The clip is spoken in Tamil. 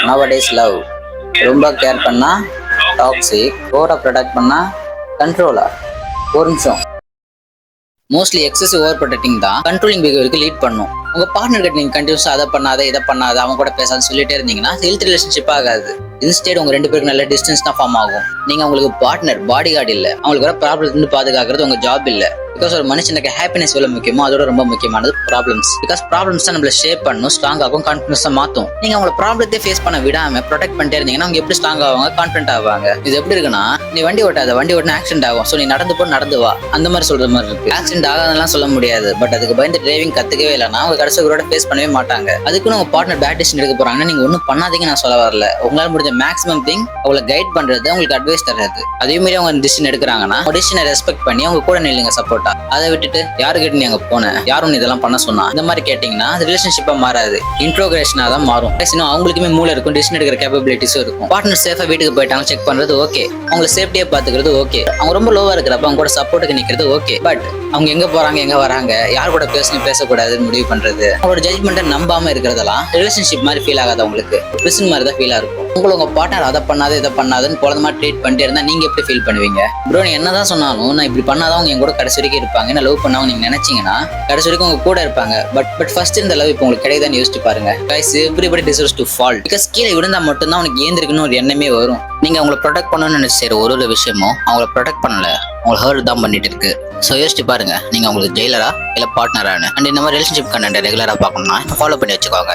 Nowadays love. ரொம்ப கேர் பண்ணா டாக்ஸிக், ஓவரா ப்ரொடெக்ட் பண்ணா கண்ட்ரோலர். ஒரு நிமிஷம். மோஸ்ட்லி எக்ஸசிவ் ஓவர் ப்ரொடெக்டிங் தான் கண்ட்ரோலிங் பிஹேவியருக்கு லீட் பண்ணும். உங்க பார்ட்னர் கிட்ட நீங்க கண்டினியூஸா அதை பண்ணாத இதை பண்ணாத அவங்க கூட பேசாதுன்னு சொல்லிட்டே இருந்தீங்கன்னா ஹெல்த் ரிலேஷன்ஷிப் ஆகாது. இன்ஸ்டேட் உங்க 2 பேருக்கு நல்ல டிஸ்டன்ஸ் தான் ஃபார்ம் ஆகும். நீங்க உங்களுக்கு பார்ட்னர் பாடி கார்டு இல்ல, அவங்களுக்கு வர ப்ராப்ளம் பாதுகாக்கிறது உங்க ஜாப் இல்ல. பிகாஸ் ஒரு மனுஷனுக்கு ஹாப்பினஸ் எவ்வளவு முக்கியமோ அதோட ரொம்ப முக்கியமானது ப்ராப்ளம்ஸ். பிகாஸ் ப்ராப்ளம்ஸ் தான் நம்மள ஷேப் பண்ணும், ஸ்ட்ராங் ஆகும், கான்ஃபிடன்ஸா மாத்தும். நீங்க அவங்கள ப்ராப்ளத்தை ஃபேஸ் பண்ண விடாம ப்ரொடெக்ட் பண்ணிட்டே இருந்தீங்கன்னா அவங்க எப்படி ஸ்ட்ராங் ஆவாங்க, கான்ஃபிடன்ட் ஆவாங்க. இது எப்படி இருக்குன்னா, நீ வண்டி ஓட்டினா ஆக்சிடென்ட் ஆகும், சோ நீ நடந்து வா அந்த மாதிரி சொல்ற மாதிரி இருக்கு. ஆக்சிடென்ட் ஆகாதெல்லாம் சொல்ல முடியாது, பட் அதுக்கு பயந்து டிரைவிங் கத்துக்கவே இல்லைன்னா அவங்க கடைசியோட ஃபேஸ் பண்ணவே மாட்டாங்க. அதுக்குன்னு உங்க பார்ட்னர் பேட் டிசிஷன் எடுக்க போறாங்கன்னா நீங்க ஒன்னும் பண்ணாதீங்க நான் சொல்ல வரல. உங்களால முடிஞ்ச மேக்ஸிமம் திங் அவங்களை கைட் பண்றது, உங்களுக்கு அட்வைஸ் தர்றது. அதே மாதிரி அவங்க டிசிஷன் எடுக்கிறாங்கன்னா டிசிஷனை ரெஸ்பெக்ட் பண்ணி அவங்க கூட நில்லுங்க சப்போர்ட்டா. அதை விட்டுட்டு யாருக்கிட்ட நீ அங்க போன, யாரும் இதெல்லாம் பண்ண சொன்னா இந்த மாதிரி கேட்டீங்கன்னா அது ரிலேஷன்ஷிப்பா மாறாது, இன்ட்ரோகிரேஷனா தான் மாறும். அவங்களுக்குமே மூளை இருக்கும், டிசிஷன் எடுக்கிற கேப்பபிலிட்டிஸும் இருக்கும். பார்ட்னர் சேஃபா வீட்டுக்கு போயிட்டாங்க செக் பண்றது ஓகே, அவங்களை சேஃப்டியா பாத்துக்கிறது ஓகே, அவங்க ரொம்ப லோவா இருக்கிறப்ப அவங்க கூட சப்போர்ட்டுக்கு நிக்கிறது ஓகே. பட் அவங்க எங்க போறாங்க எங்க வராங்க, யார் கூட பேசணும் பேசக்கூடாதுன்னு முடிவு பண்றது, அவங்களோட ஜட்ஜ்மெண்ட்டை நம்பாம இருக்கிறதெல்லாம் ரிலேஷன்ஷிப் மாதிரி ஃபீல் ஆகாது. உங்களுக்கு பிரிசன் மாதிரி தான் ஃபீலா இருக்கும். உங்க பார்ட்னர் அதை பண்ணாத இதை பண்ணாதுன்னு குழந்தை மாதிரி ட்ரீட் பண்ணிட்டே இருந்தா நீங்க எப்படி ஃபீல் பண்ணுவீங்க? ப்ரோ நீ என்னதான் சொன்னாலும் நான் இப்படி பண்ணாதான் அவங்க என் கூட கடைசி வரைக்கும் இருப்பாங்க, நான் லவ் பண்ணாவும் நீங்க நினைச்சீங்கன்னா கடைசி வரைக்கும் உங்க கூட இருப்பாங்க. பட் ஃபர்ஸ்ட் இந்த லவ் இப்போ உங்களுக்கு கிடையாதுன்னு யோசிச்சு பாருங்க. Guys everybody deserves to fall. Because கீழே விழுந்தா மட்டும்தான் உனக்கு ஏந்திருக்குன்னு ஒரு எண்ணமே வரும். நீங்க அவங்களை ப்ரொடெக்ட் பண்ணணும்னு நினைச்சு செய்யற ஒரு விஷயமும் அவங்களை ப்ரொடெக்ட் பண்ணல, உங்களை ஹர்ட் தான் பண்ணிட்டு இருக்கு. ஸோ யோசிச்சு பாருங்க, நீங்க உங்களுக்கு ஜெயிலரா இல்ல பார்ட்னரானு. அண்ட் இந்த மாதிரி ரிலேஷன்ஷிப் கண்டென்ட் ரெகுலரா பார்க்கணும்னா ஃபாலோ பண்ணி வச்சுக்கோங்க.